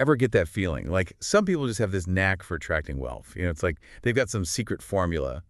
Ever get that feeling? Like, some people just have this knack for attracting wealth. It's like they've got some secret formula,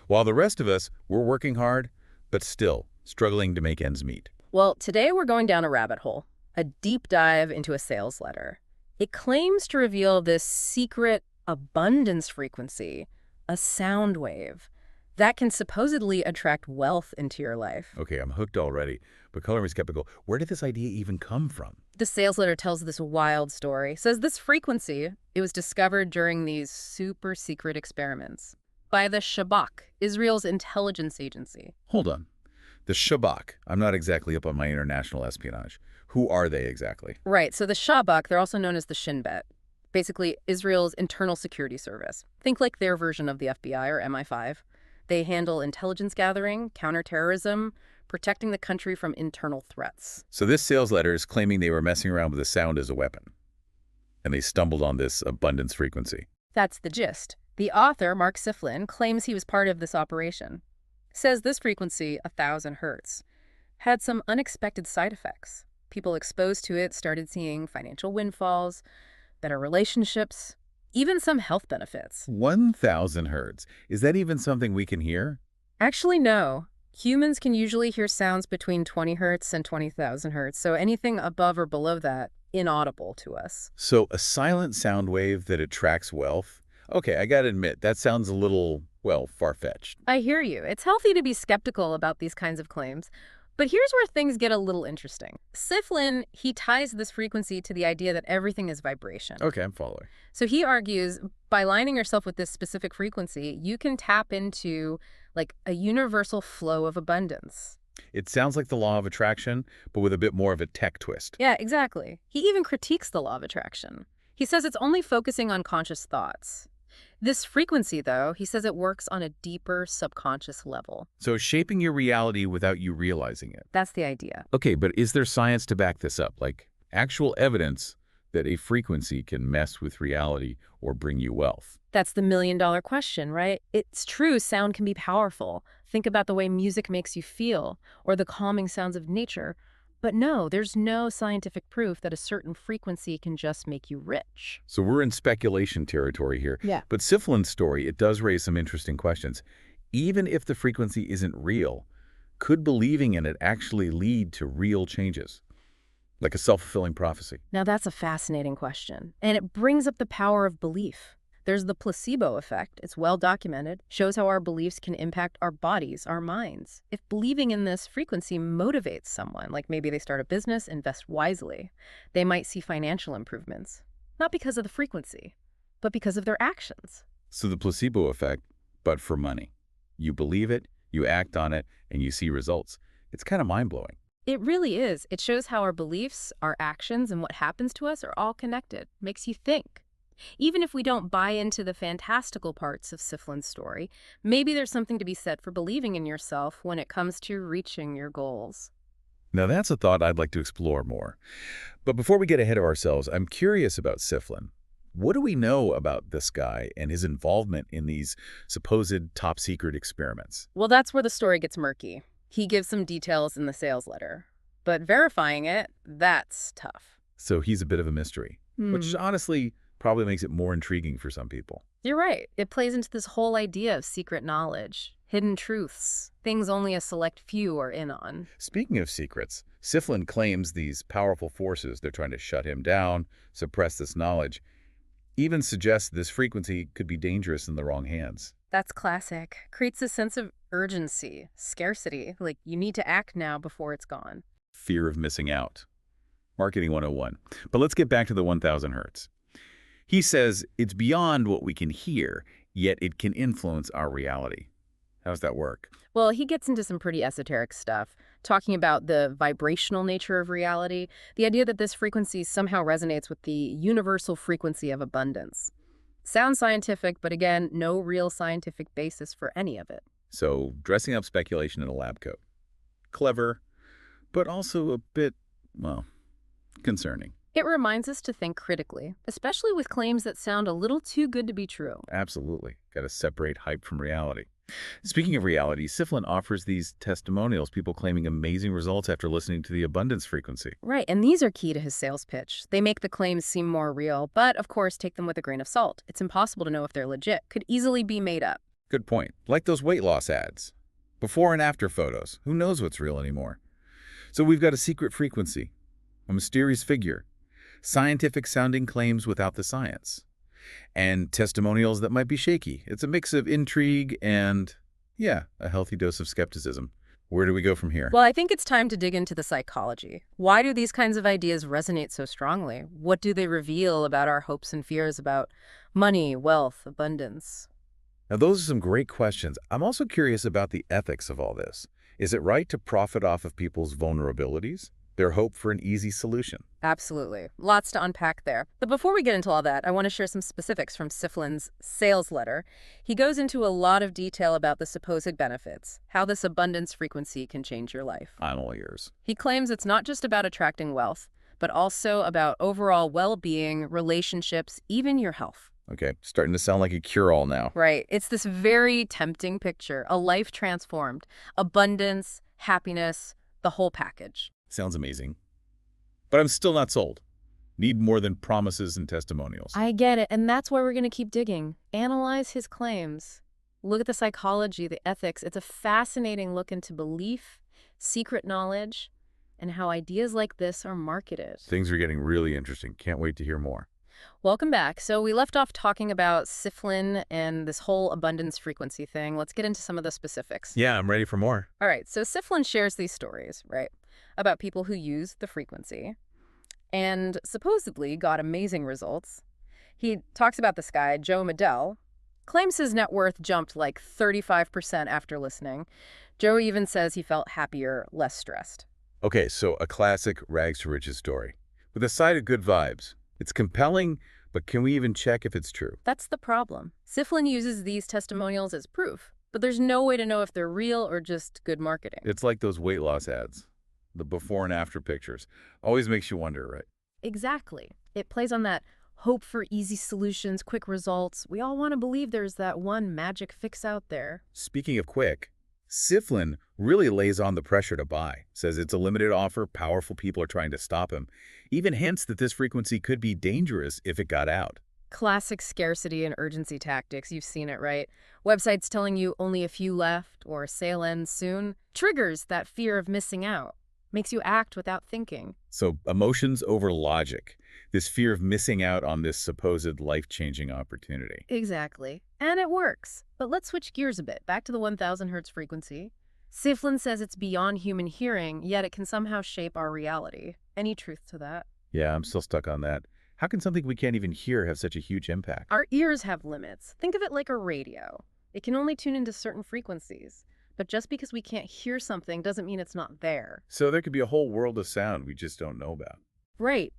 while the rest of us, we're working hard, but still struggling to make ends meet. Well, today we're going down a rabbit hole, a deep dive into a sales letter. It claims to reveal this secret abundance frequency, a sound wave, that can supposedly attract wealth into your life. Okay, I'm hooked already, but color me skeptical. Where did this idea even come from? The sales letter tells this wild story. Says this frequency, it was discovered during these super secret experiments by the Shabak, Israel's intelligence agency. Hold on. The Shabak. I'm not exactly up on my international espionage. Who are they exactly? Right, so the Shabak, they're also known as the Shin Bet. Basically, Israel's internal security service. Think like their version of the FBI or MI5. They handle intelligence gathering, counterterrorism, protecting the country from internal threats. So this sales letter is claiming they were messing around with the sound as a weapon, and they stumbled on this abundance frequency. That's the gist. The author, Mark Siflin, claims he was part of this operation. Says this frequency, 1,000 hertz, had some unexpected side effects. People exposed to it started seeing financial windfalls, better relationships, even some health benefits. 1,000 hertz. Is that even something we can hear? Actually, no. Humans can usually hear sounds between 20 hertz and 20,000 hertz, so anything above or below that, inaudible to us. So a silent sound wave that attracts wealth? Okay, I gotta admit, that sounds a little, well, far-fetched. I hear you. It's healthy to be skeptical about these kinds of claims. But here's where things get a little interesting. Siflin, he ties this frequency to the idea that everything is vibration. Okay, I'm following. So he argues by aligning yourself with this specific frequency, you can tap into like a universal flow of abundance. It sounds like the law of attraction, but with a bit more of a tech twist. Yeah, exactly. He even critiques the law of attraction. He says it's only focusing on conscious thoughts. This frequency, though, he says it works on a deeper subconscious level. So shaping your reality without you realizing it. That's the idea. Okay, but is there science to back this up? Like actual evidence that a frequency can mess with reality or bring you wealth? That's the million-dollar question, right? It's true, sound can be powerful. Think about the way music makes you feel, or the calming sounds of nature. But no, there's no scientific proof that a certain frequency can just make you rich. So we're in speculation territory here. Yeah. But Siflin's story, it does raise some interesting questions. Even if the frequency isn't real, could believing in it actually lead to real changes? Like a self-fulfilling prophecy? Now that's a fascinating question, and it brings up the power of belief. There's the placebo effect. It's well documented, shows how our beliefs can impact our bodies, our minds. If believing in this frequency motivates someone, like maybe they start a business, invest wisely, they might see financial improvements. Not because of the frequency, but because of their actions. So the placebo effect, but for money. You believe it, you act on it, and you see results. It's kind of mind-blowing. It really is. It shows how our beliefs, our actions, and what happens to us are all connected. Makes you think. Even if we don't buy into the fantastical parts of Siflin's story, maybe there's something to be said for believing in yourself when it comes to reaching your goals. Now that's a thought I'd like to explore more. But before we get ahead of ourselves, I'm curious about Siflin. What do we know about this guy and his involvement in these supposed top-secret experiments? Well, that's where the story gets murky. He gives some details in the sales letter, but verifying it, that's tough. So he's a bit of a mystery, which honestly probably makes it more intriguing for some people. You're right. It plays into this whole idea of secret knowledge, hidden truths, things only a select few are in on. Speaking of secrets, Siflin claims these powerful forces, they're trying to shut him down, suppress this knowledge, even suggests this frequency could be dangerous in the wrong hands. That's classic. Creates a sense of urgency, scarcity, like you need to act now before it's gone. Fear of missing out. Marketing 101. But let's get back to the 1,000 hertz. He says it's beyond what we can hear, yet it can influence our reality. How does that work? Well, he gets into some pretty esoteric stuff, talking about the vibrational nature of reality, the idea that this frequency somehow resonates with the universal frequency of abundance. Sounds scientific, but again, no real scientific basis for any of it. So, dressing up speculation in a lab coat. Clever, but also a bit, well, concerning. It reminds us to think critically, especially with claims that sound a little too good to be true. Absolutely. Got to separate hype from reality. Speaking of reality, Siflin offers these testimonials, people claiming amazing results after listening to the abundance frequency. Right, and these are key to his sales pitch. They make the claims seem more real, but of course take them with a grain of salt. It's impossible to know if they're legit, could easily be made up. Good point. Like those weight loss ads. Before and after photos. Who knows what's real anymore? So we've got a secret frequency, a mysterious figure, scientific-sounding claims without the science, and testimonials that might be shaky. It's a mix of intrigue and, yeah, a healthy dose of skepticism. Where do we go from here? Well, I think it's time to dig into the psychology. Why do these kinds of ideas resonate so strongly? What do they reveal about our hopes and fears about money, wealth, abundance? Now, those are some great questions. I'm also curious about the ethics of all this. Is it right to profit off of people's vulnerabilities, their hope for an easy solution? Absolutely. Lots to unpack there. But before we get into all that, I want to share some specifics from Siflin's sales letter. He goes into a lot of detail about the supposed benefits, how this abundance frequency can change your life. I'm all ears. He claims it's not just about attracting wealth, but also about overall well-being, relationships, even your health. Okay, starting to sound like a cure-all now. Right. It's this very tempting picture, a life transformed, abundance, happiness, the whole package. Sounds amazing. But I'm still not sold. Need more than promises and testimonials. I get it, and that's why we're going to keep digging. Analyze his claims. Look at the psychology, the ethics. It's a fascinating look into belief, secret knowledge, and how ideas like this are marketed. Things are getting really interesting. Can't wait to hear more. Welcome back. So we left off talking about Siflin and this whole abundance frequency thing. Let's get into some of the specifics. Yeah, I'm ready for more. All right, so Siflin shares these stories, right, about people who use the frequency and supposedly got amazing results. He talks about this guy, Joe Medell, claims his net worth jumped like 35% after listening. Joe even says he felt happier, less stressed. Okay, so a classic rags to riches story. With a side of good vibes. It's compelling, but can we even check if it's true? That's the problem. Siflin uses these testimonials as proof, but there's no way to know if they're real or just good marketing. It's like those weight loss ads. The before and after pictures. Always makes you wonder, right? Exactly. It plays on that hope for easy solutions, quick results. We all want to believe there's that one magic fix out there. Speaking of quick, Siflin really lays on the pressure to buy. Says it's a limited offer, powerful people are trying to stop him. Even hints that this frequency could be dangerous if it got out. Classic scarcity and urgency tactics. You've seen it, right? Websites telling you only a few left or sale ends soon triggers that fear of missing out. Makes you act without thinking. So emotions over logic. This fear of missing out on this supposed life-changing opportunity. Exactly. And it works. But let's switch gears a bit. Back to the 1000 hertz frequency. Siflin says it's beyond human hearing, yet it can somehow shape our reality. Any truth to that? Yeah, I'm still stuck on that. How can something we can't even hear have such a huge impact? Our ears have limits. Think of it like a radio. It can only tune into certain frequencies. But just because we can't hear something doesn't mean it's not there. So there could be a whole world of sound we just don't know about. Right.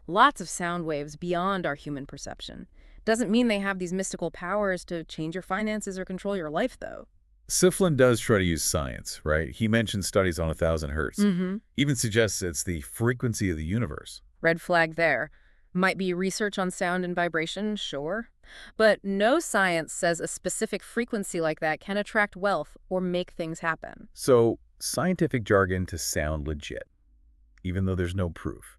Lots of sound waves beyond our human perception. Doesn't mean they have these mystical powers to change your finances or control your life, though. Siflin does try to use science, right? He mentions studies on 1000 hertz. Mm-hmm. Even suggests it's the frequency of the universe. Red flag there. Might be research on sound and vibration, sure. But no science says a specific frequency like that can attract wealth or make things happen. So, scientific jargon to sound legit, even though there's no proof.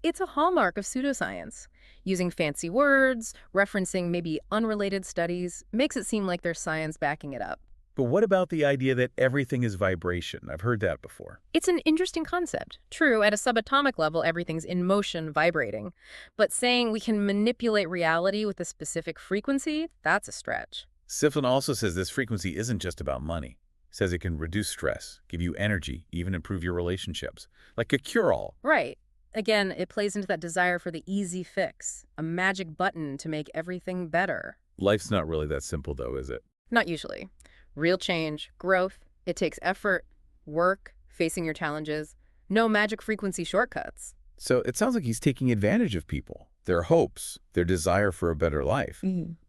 It's a hallmark of pseudoscience. Using fancy words, referencing maybe unrelated studies, makes it seem like there's science backing it up. But what about the idea that everything is vibration? I've heard that before. It's an interesting concept. True, at a subatomic level, everything's in motion, vibrating. But saying we can manipulate reality with a specific frequency, that's a stretch. Siflin also says this frequency isn't just about money. Says it can reduce stress, give you energy, even improve your relationships. Like a cure-all. Right. Again, it plays into that desire for the easy fix, a magic button to make everything better. Life's not really that simple, though, is it? Not usually. Real change, growth, it takes effort, work, facing your challenges. No magic frequency shortcuts. So it sounds like he's taking advantage of people, their hopes, their desire for a better life,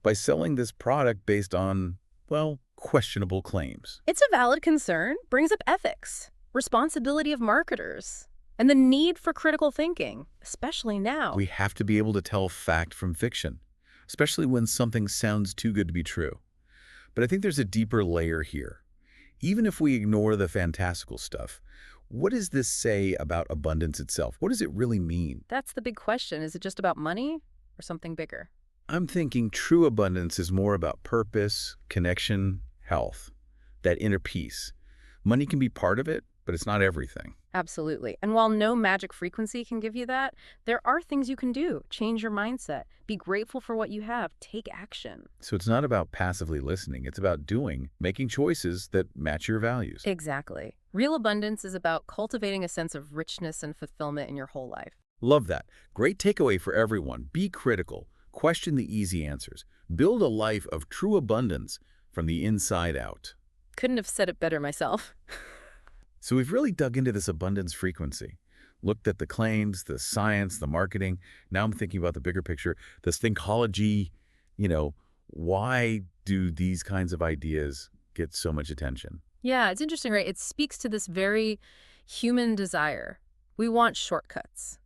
by selling this product based on, well, questionable claims. It's a valid concern, brings up ethics, responsibility of marketers, and the need for critical thinking, especially now. We have to be able to tell fact from fiction, especially when something sounds too good to be true. But I think there's a deeper layer here. Even if we ignore the fantastical stuff, what does this say about abundance itself? What does it really mean? That's the big question. Is it just about money or something bigger? I'm thinking true abundance is more about purpose, connection, health, that inner peace. Money can be part of it, but it's not everything. Absolutely. And while no magic frequency can give you that, there are things you can do. Change your mindset. Be grateful for what you have. Take action. So it's not about passively listening. It's about doing, making choices that match your values. Exactly. Real abundance is about cultivating a sense of richness and fulfillment in your whole life. Love that. Great takeaway for everyone. Be critical. Question the easy answers. Build a life of true abundance from the inside out. Couldn't have said it better myself. So we've really dug into this abundance frequency, looked at the claims, the science, the marketing. Now I'm thinking about the bigger picture, this thinkology. Why do these kinds of ideas get so much attention? Yeah, it's interesting, right? It speaks to this very human desire. We want shortcuts,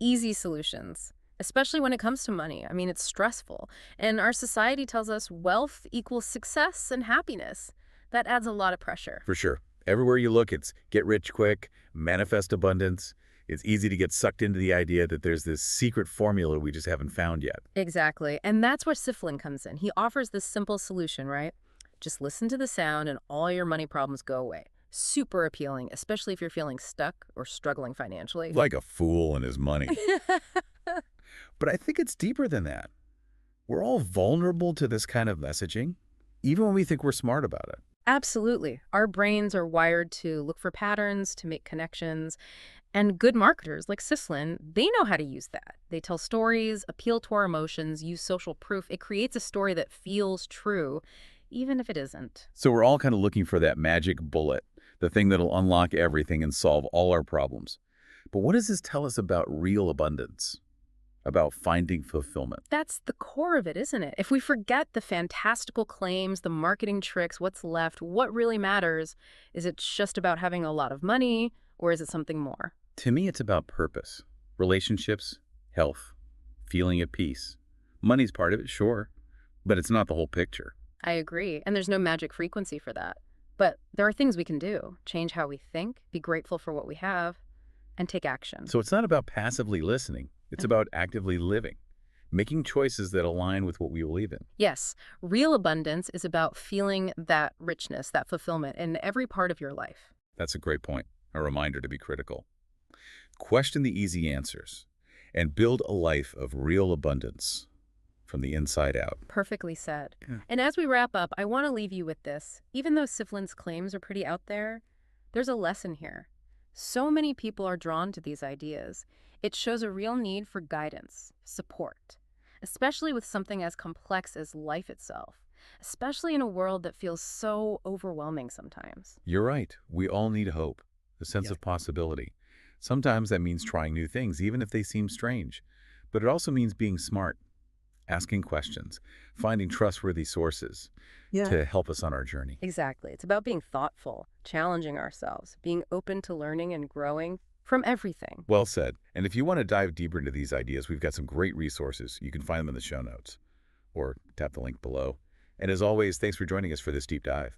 easy solutions, especially when it comes to money. I mean, it's stressful. And our society tells us wealth equals success and happiness. That adds a lot of pressure. For sure. Everywhere you look, it's get rich quick, manifest abundance. It's easy to get sucked into the idea that there's this secret formula we just haven't found yet. Exactly. And that's where Siflin comes in. He offers this simple solution, right? Just listen to the sound and all your money problems go away. Super appealing, especially if you're feeling stuck or struggling financially. Like a fool and his money. But I think it's deeper than that. We're all vulnerable to this kind of messaging, even when we think we're smart about it. Absolutely. Our brains are wired to look for patterns, to make connections. And good marketers like Sislin, they know how to use that. They tell stories, appeal to our emotions, use social proof. It creates a story that feels true, even if it isn't. So we're all kind of looking for that magic bullet, the thing that'll unlock everything and solve all our problems. But what does this tell us about real abundance? About finding fulfillment? That's the core of it, isn't it? If we forget the fantastical claims, the marketing tricks, what's left, what really matters? Is it just about having a lot of money, or is it something more? To me, it's about purpose, relationships, health, feeling at peace. Money's part of it, sure, but it's not the whole picture. I agree, and there's no magic frequency for that. But there are things we can do. Change how we think, be grateful for what we have, and take action. So it's not about passively listening. It's about actively living, making choices that align with what we believe in. Yes, real abundance is about feeling that richness, that fulfillment in every part of your life. That's a great point, a reminder to be critical. Question the easy answers and build a life of real abundance from the inside out. Perfectly said. Yeah. And as we wrap up, I want to leave you with this. Even though Siflin's claims are pretty out there, there's a lesson here. So many people are drawn to these ideas. It shows a real need for guidance, support, especially with something as complex as life itself, especially in a world that feels so overwhelming sometimes. You're right. We all need hope, a sense of possibility. Sometimes that means trying new things, even if they seem strange. But it also means being smart, asking questions, finding trustworthy sources to help us on our journey. Exactly. It's about being thoughtful, challenging ourselves, being open to learning and growing from everything. Well said. And if you want to dive deeper into these ideas, we've got some great resources. You can find them in the show notes or tap the link below. And as always, thanks for joining us for this deep dive.